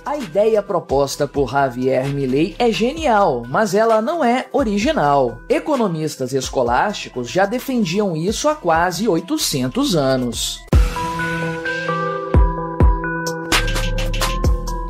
A ideia proposta por Javier Milei é genial, mas ela não é original. Economistas escolásticos já defendiam isso há quase 800 anos.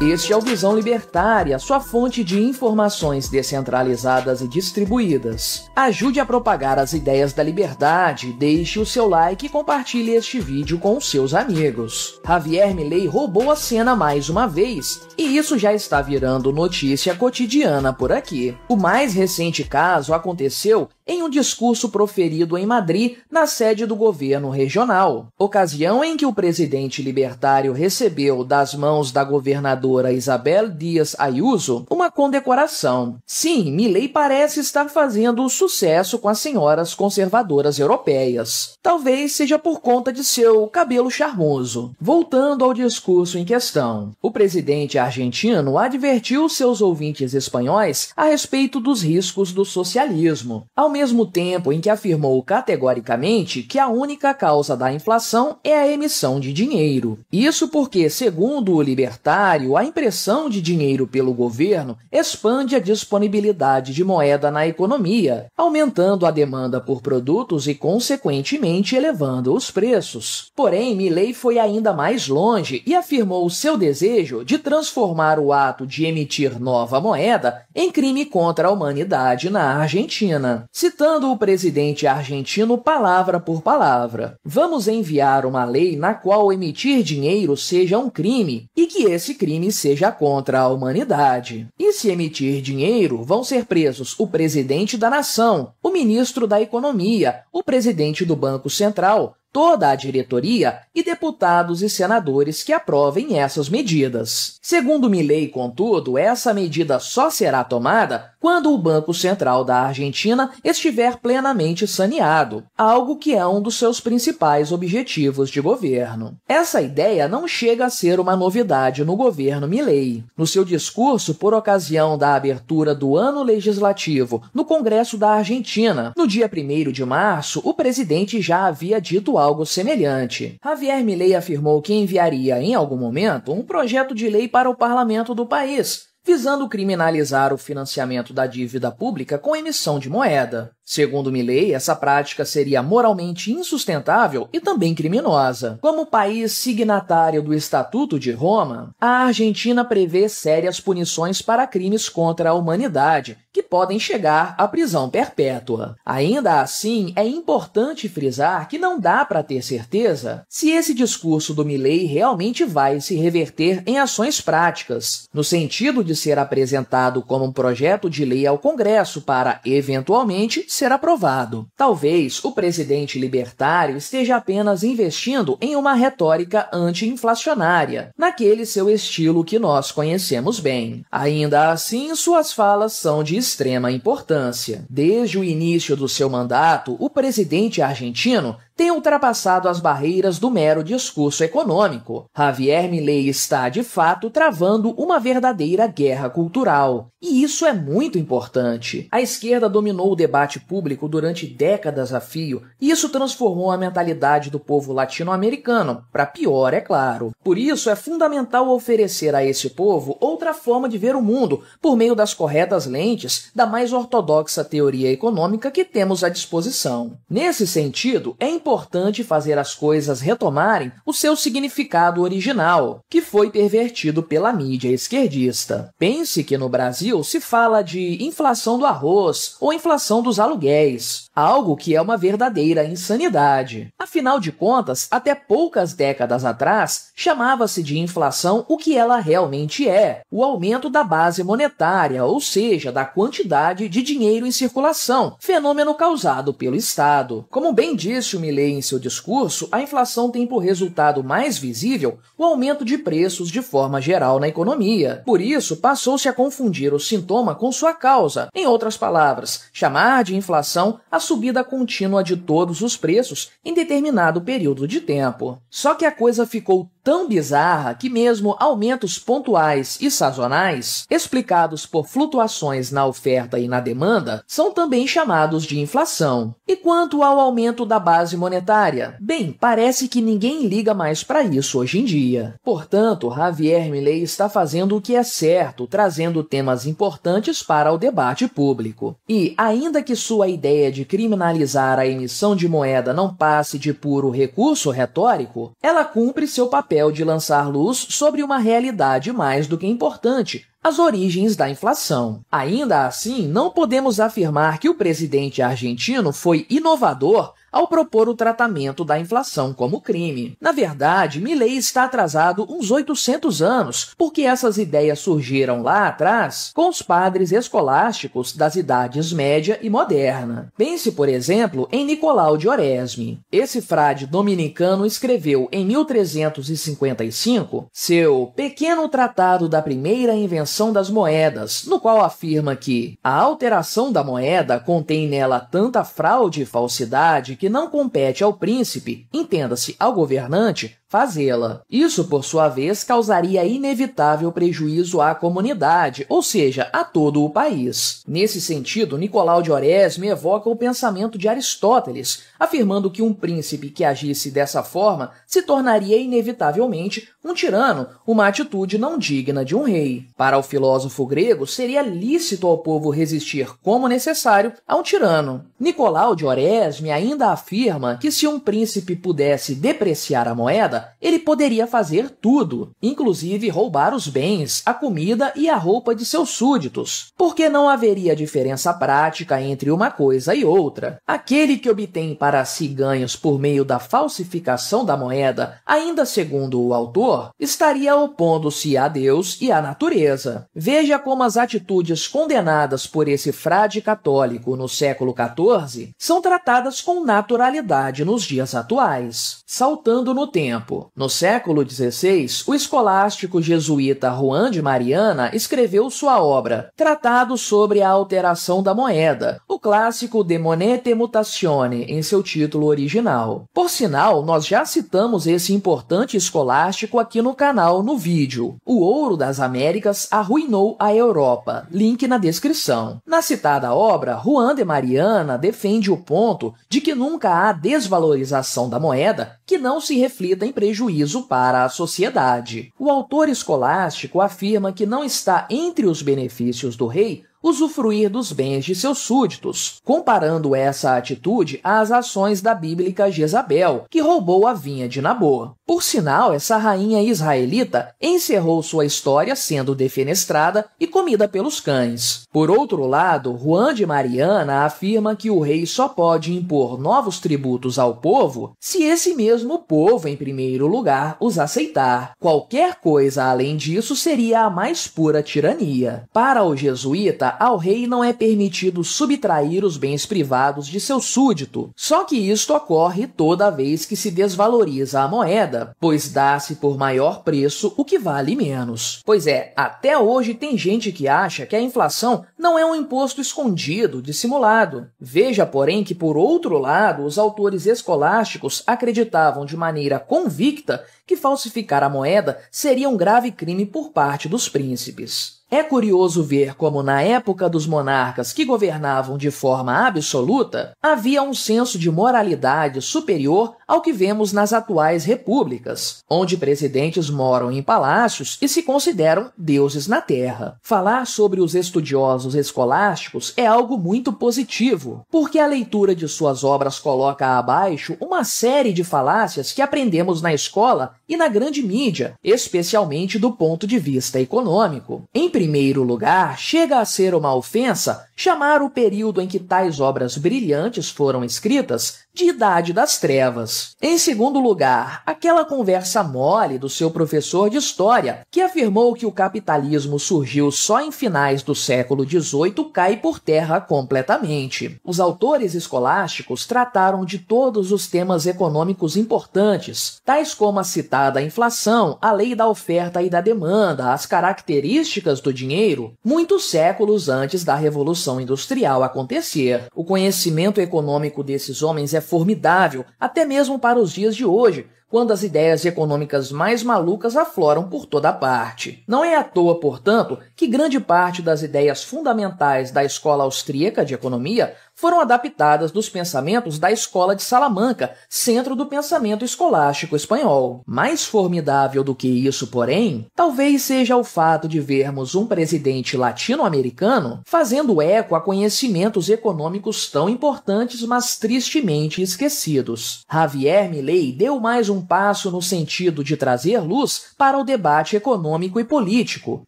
Este é o Visão Libertária, sua fonte de informações descentralizadas e distribuídas. Ajude a propagar as ideias da liberdade, deixe o seu like e compartilhe este vídeo com os seus amigos. Javier Milei roubou a cena mais uma vez, e isso já está virando notícia cotidiana por aqui. O mais recente caso aconteceu em um discurso proferido em Madrid, na sede do governo regional, ocasião em que o presidente libertário recebeu das mãos da governadora Isabel Díaz Ayuso uma condecoração. Sim, Milei parece estar fazendo sucesso com as senhoras conservadoras europeias. Talvez seja por conta de seu cabelo charmoso. Voltando ao discurso em questão, o presidente argentino advertiu seus ouvintes espanhóis a respeito dos riscos do socialismo, ao mesmo tempo em que afirmou categoricamente que a única causa da inflação é a emissão de dinheiro. Isso porque, segundo o libertário, a impressão de dinheiro pelo governo expande a disponibilidade de moeda na economia, aumentando a demanda por produtos e, consequentemente, elevando os preços. Porém, Milei foi ainda mais longe e afirmou seu desejo de transformar o ato de emitir nova moeda em crime contra a humanidade na Argentina. Citando o presidente argentino palavra por palavra: "Vamos enviar uma lei na qual emitir dinheiro seja um crime e que esse crime seja contra a humanidade. E se emitir dinheiro, vão ser presos o presidente da nação, o ministro da Economia, o presidente do Banco Central, toda a diretoria e deputados e senadores que aprovem essas medidas." Segundo Milei, contudo, essa medida só será tomada quando o Banco Central da Argentina estiver plenamente saneado, algo que é um dos seus principais objetivos de governo. Essa ideia não chega a ser uma novidade no governo Milei. No seu discurso por ocasião da abertura do ano legislativo no Congresso da Argentina, no dia 1º de março, o presidente já havia dito algo semelhante. Javier Milei afirmou que enviaria em algum momento um projeto de lei para o parlamento do país, visando criminalizar o financiamento da dívida pública com emissão de moeda. Segundo Milei, essa prática seria moralmente insustentável e também criminosa. Como país signatário do Estatuto de Roma, a Argentina prevê sérias punições para crimes contra a humanidade, que podem chegar à prisão perpétua. Ainda assim, é importante frisar que não dá para ter certeza se esse discurso do Milei realmente vai se reverter em ações práticas, no sentido de ser apresentado como um projeto de lei ao Congresso para, eventualmente, ser aprovado. Talvez o presidente libertário esteja apenas investindo em uma retórica anti-inflacionária, naquele seu estilo que nós conhecemos bem. Ainda assim, suas falas são de extrema importância. Desde o início do seu mandato, o presidente argentino tem ultrapassado as barreiras do mero discurso econômico. Javier Milei está, de fato, travando uma verdadeira guerra cultural. E isso é muito importante. A esquerda dominou o debate público durante décadas a fio, e isso transformou a mentalidade do povo latino-americano, para pior, é claro. Por isso, é fundamental oferecer a esse povo outra forma de ver o mundo, por meio das corretas lentes da mais ortodoxa teoria econômica que temos à disposição. Nesse sentido, é importante fazer as coisas retomarem o seu significado original, que foi pervertido pela mídia esquerdista. Pense que no Brasil se fala de inflação do arroz ou inflação dos aluguéis, algo que é uma verdadeira insanidade. Afinal de contas, até poucas décadas atrás, chamava-se de inflação o que ela realmente é: o aumento da base monetária, ou seja, da quantidade de dinheiro em circulação, fenômeno causado pelo Estado. Como bem disse o Milei em seu discurso, a inflação tem por resultado mais visível o aumento de preços de forma geral na economia. Por isso, passou-se a confundir o sintoma com sua causa. Em outras palavras, chamar de inflação a subida contínua de todos os preços em determinado período de tempo. Só que a coisa ficou tão bizarra que mesmo aumentos pontuais e sazonais, explicados por flutuações na oferta e na demanda, são também chamados de inflação. E quanto ao aumento da base monetária? Bem, parece que ninguém liga mais para isso hoje em dia. Portanto, Javier Milei está fazendo o que é certo, trazendo temas importantes para o debate público. E, ainda que sua ideia de criminalizar a emissão de moeda não passe de puro recurso retórico, ela cumpre seu papel de lançar luz sobre uma realidade mais do que importante: as origens da inflação. Ainda assim, não podemos afirmar que o presidente argentino foi inovador ao propor o tratamento da inflação como crime. Na verdade, Milei está atrasado uns 800 anos, porque essas ideias surgiram lá atrás com os padres escolásticos das idades média e moderna. Pense, por exemplo, em Nicolau de Oresme. Esse frade dominicano escreveu em 1355 seu Pequeno Tratado da Primeira Invenção das Moedas, no qual afirma que a alteração da moeda contém nela tanta fraude e falsidade que não compete ao príncipe, entenda-se ao governante, fazê-la. Isso, por sua vez, causaria inevitável prejuízo à comunidade, ou seja, a todo o país. Nesse sentido, Nicolau de Oresme evoca o pensamento de Aristóteles, afirmando que um príncipe que agisse dessa forma se tornaria inevitavelmente um tirano, uma atitude não digna de um rei. Para o filósofo grego, seria lícito ao povo resistir como necessário a um tirano. Nicolau de Oresme ainda afirma que se um príncipe pudesse depreciar a moeda, ele poderia fazer tudo, inclusive roubar os bens, a comida e a roupa de seus súditos, porque não haveria diferença prática entre uma coisa e outra. Aquele que obtém para si ganhos por meio da falsificação da moeda, ainda segundo o autor, estaria opondo-se a Deus e à natureza. Veja como as atitudes condenadas por esse frade católico no século XIV são tratadas com naturalidade nos dias atuais. Saltando no tempo. No século XVI, o escolástico jesuíta Juan de Mariana escreveu sua obra Tratado sobre a Alteração da Moeda, o clássico De Monete Mutatione, em seu título original. Por sinal, nós já citamos esse importante escolástico aqui no canal no vídeo. O ouro das Américas arruinou a Europa. Link na descrição. Na citada obra, Juan de Mariana defende o ponto de que nunca há desvalorização da moeda que não se reflita em prejuízo para a sociedade. O autor escolástico afirma que não está entre os benefícios do rei usufruir dos bens de seus súditos, comparando essa atitude às ações da bíblica Jezabel, que roubou a vinha de Nabô. Por sinal, essa rainha israelita encerrou sua história sendo defenestrada e comida pelos cães. Por outro lado, Juan de Mariana afirma que o rei só pode impor novos tributos ao povo se esse mesmo povo, em primeiro lugar, os aceitar. Qualquer coisa além disso seria a mais pura tirania. Para o jesuíta, ao rei não é permitido subtrair os bens privados de seu súdito, só que isto ocorre toda vez que se desvaloriza a moeda, pois dá-se por maior preço o que vale menos. Pois é, até hoje tem gente que acha que a inflação não é um imposto escondido, dissimulado. Veja, porém, que por outro lado, os autores escolásticos acreditavam de maneira convicta que falsificar a moeda seria um grave crime por parte dos príncipes. É curioso ver como, na época dos monarcas que governavam de forma absoluta, havia um senso de moralidade superior ao que vemos nas atuais repúblicas, onde presidentes moram em palácios e se consideram deuses na terra. Falar sobre os estudiosos escolásticos é algo muito positivo, porque a leitura de suas obras coloca abaixo uma série de falácias que aprendemos na escola e na grande mídia, especialmente do ponto de vista econômico. Em primeiro lugar, chega a ser uma ofensa chamar o período em que tais obras brilhantes foram escritas de Idade das Trevas. Em segundo lugar, aquela conversa mole do seu professor de História, que afirmou que o capitalismo surgiu só em finais do século XVIII, cai por terra completamente. Os autores escolásticos trataram de todos os temas econômicos importantes, tais como a citada inflação, a lei da oferta e da demanda, as características do dinheiro, muitos séculos antes da Revolução Industrial acontecer. O conhecimento econômico desses homens é formidável, até mesmo para os dias de hoje, quando as ideias econômicas mais malucas afloram por toda parte. Não é à toa, portanto, que grande parte das ideias fundamentais da escola austríaca de economia foram adaptadas dos pensamentos da Escola de Salamanca, centro do pensamento escolástico espanhol. Mais formidável do que isso, porém, talvez seja o fato de vermos um presidente latino-americano fazendo eco a conhecimentos econômicos tão importantes, mas tristemente esquecidos. Javier Milei deu mais um passo no sentido de trazer luz para o debate econômico e político,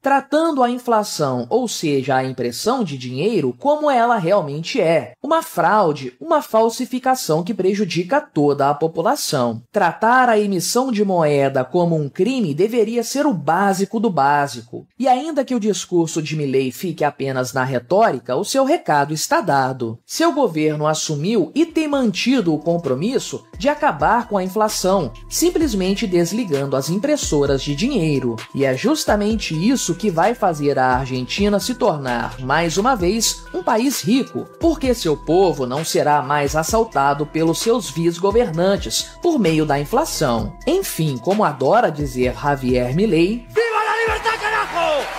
tratando a inflação, ou seja, a impressão de dinheiro, como ela realmente é. Uma fraude, uma falsificação que prejudica toda a população. Tratar a emissão de moeda como um crime deveria ser o básico do básico. E ainda que o discurso de Milei fique apenas na retórica, o seu recado está dado. Seu governo assumiu e tem mantido o compromisso de acabar com a inflação, simplesmente desligando as impressoras de dinheiro. E é justamente isso que vai fazer a Argentina se tornar, mais uma vez, um país rico, porque seu povo não será mais assaltado pelos seus vice-governantes por meio da inflação. Enfim, como adora dizer Javier Milei,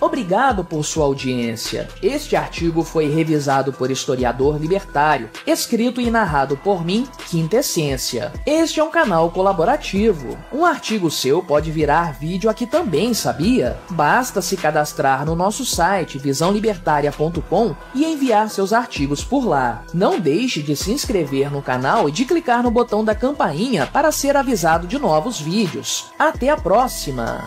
obrigado por sua audiência. Este artigo foi revisado por historiador libertário, escrito e narrado por mim, Quintessência. Este é um canal colaborativo. Um artigo seu pode virar vídeo aqui também, sabia? Basta se cadastrar no nosso site visãolibertaria.com e enviar seus artigos por lá. Não deixe de se inscrever no canal e de clicar no botão da campainha para ser avisado de novos vídeos. Até a próxima!